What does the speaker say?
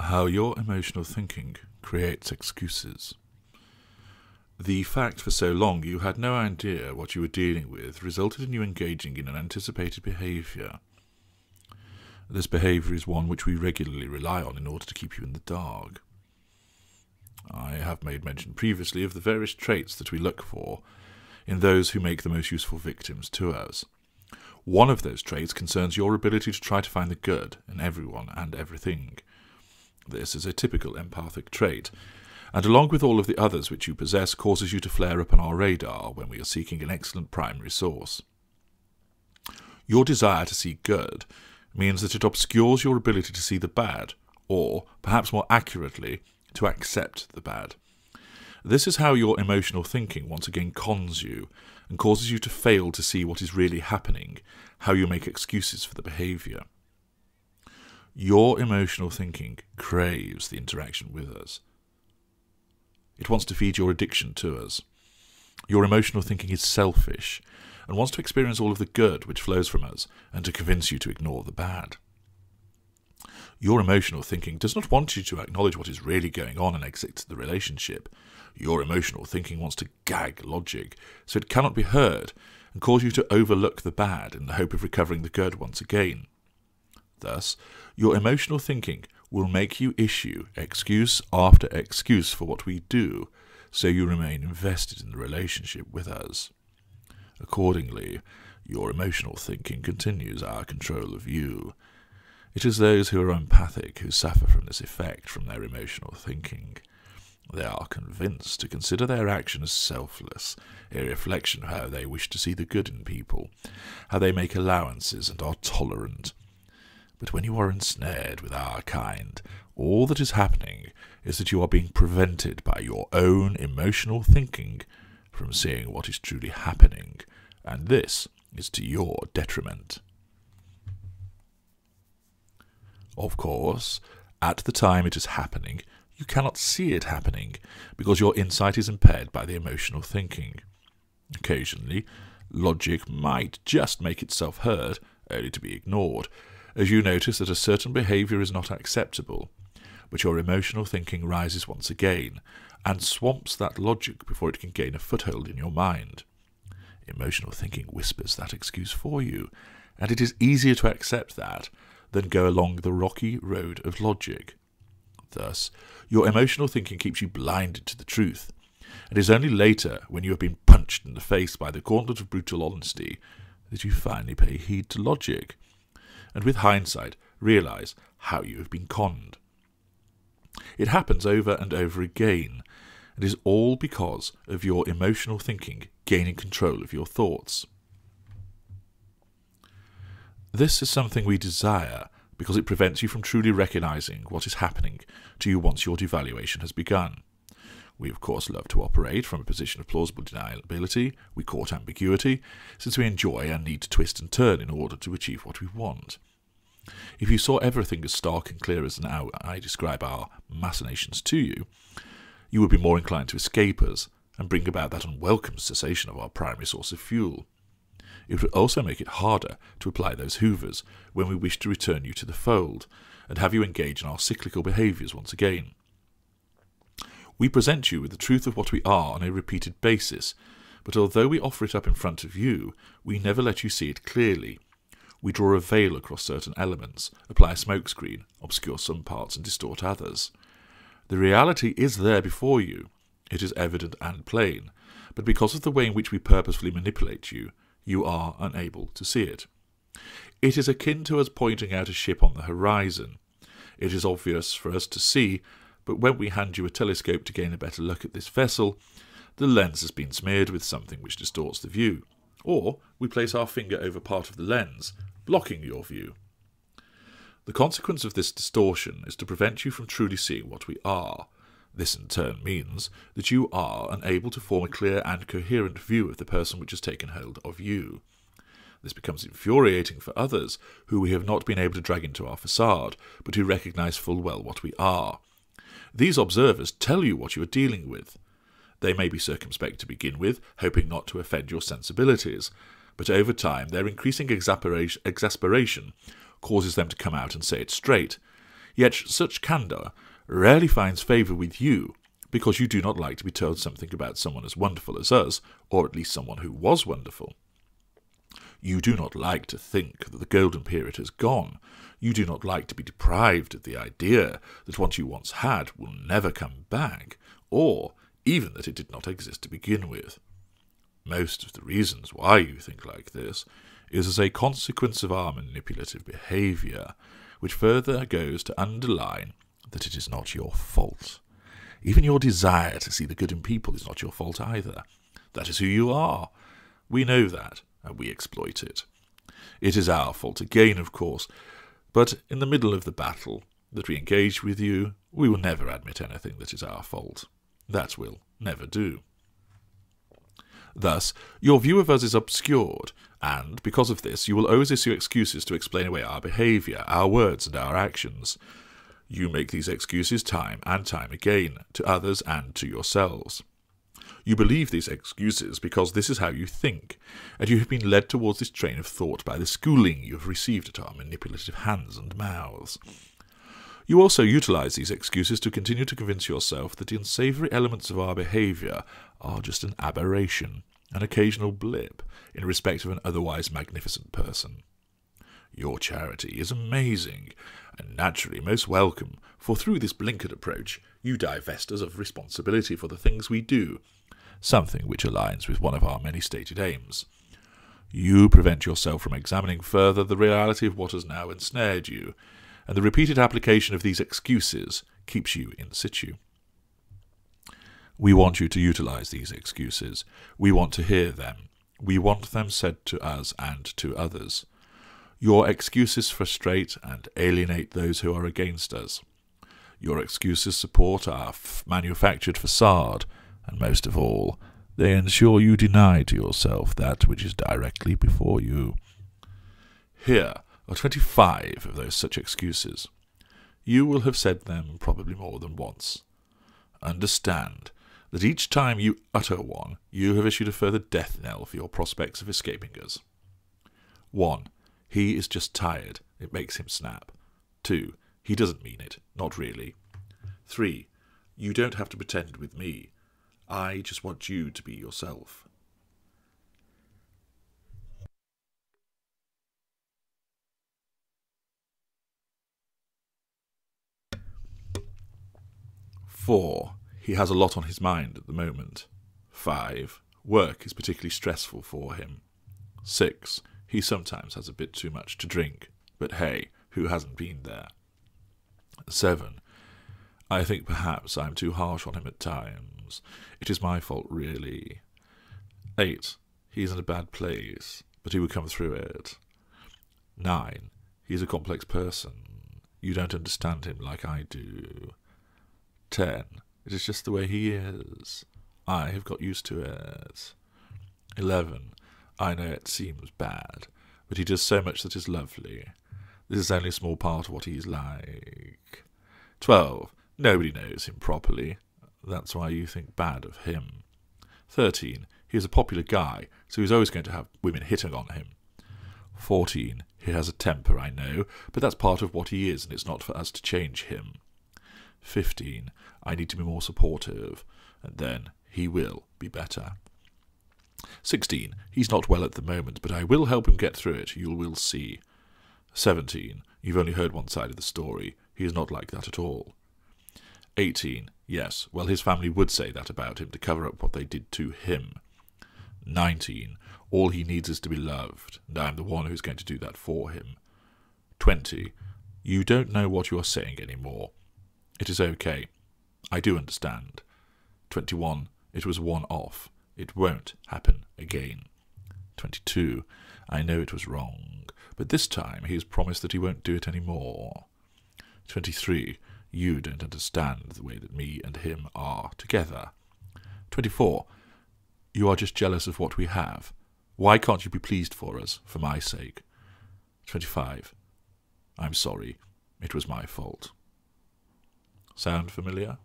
How your emotional thinking creates excuses. The fact for so long you had no idea what you were dealing with resulted in you engaging in an anticipated behaviour. This behaviour is one which we regularly rely on in order to keep you in the dark. I have made mention previously of the various traits that we look for in those who make the most useful victims to us. One of those traits concerns your ability to try to find the good in everyone and everything. This is a typical empathic trait, and along with all of the others which you possess, causes you to flare up on our radar when we are seeking an excellent primary source. Your desire to see good means that it obscures your ability to see the bad, or, perhaps more accurately, to accept the bad. This is how your emotional thinking once again cons you, and causes you to fail to see what is really happening, how you make excuses for the behaviour. Your emotional thinking craves the interaction with us. It wants to feed your addiction to us. Your emotional thinking is selfish, and wants to experience all of the good which flows from us, and to convince you to ignore the bad. Your emotional thinking does not want you to acknowledge what is really going on and exit the relationship. Your emotional thinking wants to gag logic, so it cannot be heard, and cause you to overlook the bad in the hope of recovering the good once again. Thus, your emotional thinking will make you issue excuse after excuse for what we do, so you remain invested in the relationship with us. Accordingly, your emotional thinking continues our control of you. It is those who are empathic who suffer from this effect from their emotional thinking. They are convinced to consider their action as selfless, a reflection of how they wish to see the good in people, how they make allowances and are tolerant. But when you are ensnared with our kind, all that is happening is that you are being prevented by your own emotional thinking from seeing what is truly happening, and this is to your detriment. Of course, at the time it is happening, you cannot see it happening, because your insight is impaired by the emotional thinking. Occasionally, logic might just make itself heard, only to be ignored, as you notice that a certain behaviour is not acceptable, but your emotional thinking rises once again, and swamps that logic before it can gain a foothold in your mind. Emotional thinking whispers that excuse for you, and it is easier to accept that than go along the rocky road of logic. Thus, your emotional thinking keeps you blinded to the truth. It is only later, when you have been punched in the face by the gauntlet of brutal honesty, that you finally pay heed to logic, and with hindsight realise how you have been conned. It happens over and over again, and is all because of your emotional thinking gaining control of your thoughts. This is something we desire, because it prevents you from truly recognising what is happening to you once your devaluation has begun. We of course love to operate from a position of plausible deniability. We court ambiguity, since we enjoy and need to twist and turn in order to achieve what we want. If you saw everything as stark and clear as now I describe our machinations to you, you would be more inclined to escape us, and bring about that unwelcome cessation of our primary source of fuel. It would also make it harder to apply those hoovers when we wish to return you to the fold, and have you engage in our cyclical behaviours once again. We present you with the truth of what we are on a repeated basis, but although we offer it up in front of you, we never let you see it clearly. We draw a veil across certain elements, apply a smokescreen, obscure some parts and distort others. The reality is there before you. It is evident and plain, but because of the way in which we purposefully manipulate you, you are unable to see it. It is akin to us pointing out a ship on the horizon. It is obvious for us to see, but when we hand you a telescope to gain a better look at this vessel, the lens has been smeared with something which distorts the view, or we place our finger over part of the lens, blocking your view. The consequence of this distortion is to prevent you from truly seeing what we are. This in turn means that you are unable to form a clear and coherent view of the person which has taken hold of you. This becomes infuriating for others, who we have not been able to drag into our facade, but who recognise full well what we are. These observers tell you what you are dealing with. They may be circumspect to begin with, hoping not to offend your sensibilities, but over time their increasing exasperation causes them to come out and say it straight. Yet such candour rarely finds favour with you, because you do not like to be told something about someone as wonderful as us, or at least someone who was wonderful. You do not like to think that the golden period has gone. You do not like to be deprived of the idea that what you once had will never come back, or even that it did not exist to begin with. Most of the reasons why you think like this is as a consequence of our manipulative behaviour, which further goes to underline that it is not your fault. Even your desire to see the good in people is not your fault either. That is who you are. We know that, and we exploit it. It is our fault again, of course, but in the middle of the battle that we engage with you, we will never admit anything that is our fault. That will never do. Thus, your view of us is obscured, and because of this, you will always issue excuses to explain away our behaviour, our words, and our actions. You make these excuses time and time again, to others and to yourselves. You believe these excuses because this is how you think, and you have been led towards this train of thought by the schooling you have received at our manipulative hands and mouths. You also utilize these excuses to continue to convince yourself that the unsavoury elements of our behaviour are just an aberration, an occasional blip, in respect of an otherwise magnificent person. Your charity is amazing, and naturally most welcome, for through this blinkered approach you divest us of responsibility for the things we do, something which aligns with one of our many stated aims. You prevent yourself from examining further the reality of what has now ensnared you, and the repeated application of these excuses keeps you in situ. We want you to utilize these excuses. We want to hear them. We want them said to us and to others. Your excuses frustrate and alienate those who are against us. Your excuses support our manufactured facade, and most of all, they ensure you deny to yourself that which is directly before you. Here are 25 of those such excuses. You will have said them probably more than once. Understand that each time you utter one, you have issued a further death knell for your prospects of escaping us. 1. He is just tired. It makes him snap. 2. He doesn't mean it. Not really. 3. You don't have to pretend with me. I just want you to be yourself. 4. He has a lot on his mind at the moment. 5. Work is particularly stressful for him. 6. He sometimes has a bit too much to drink, but hey, who hasn't been there? 7. I think perhaps I'm too harsh on him at times. It is my fault, really. 8. He's in a bad place, but he will come through it. 9. He's a complex person. You don't understand him like I do. 10. It is just the way he is. I have got used to it. 11. I know it seems bad, but he does so much that is lovely. This is only a small part of what he is like. 12. Nobody knows him properly. That's why you think bad of him. 13. He is a popular guy, so he's always going to have women hitting on him. 14. He has a temper, I know, but that's part of what he is, and it's not for us to change him. 15. I need to be more supportive, and then he will be better. 16. He's not well at the moment, but I will help him get through it. You will see. 17. You've only heard one side of the story. He is not like that at all. 18. Yes, well, his family would say that about him to cover up what they did to him. 19. All he needs is to be loved, and I'm the one who's going to do that for him. 20. You don't know what you are saying anymore. It is okay. I do understand. 21. It was one-off. It won't happen again. 22. I know it was wrong, but this time he has promised that he won't do it any more. 23. You don't understand the way that me and him are together. 24. You are just jealous of what we have. Why can't you be pleased for us, for my sake? 25. I'm sorry. It was my fault. Sound familiar?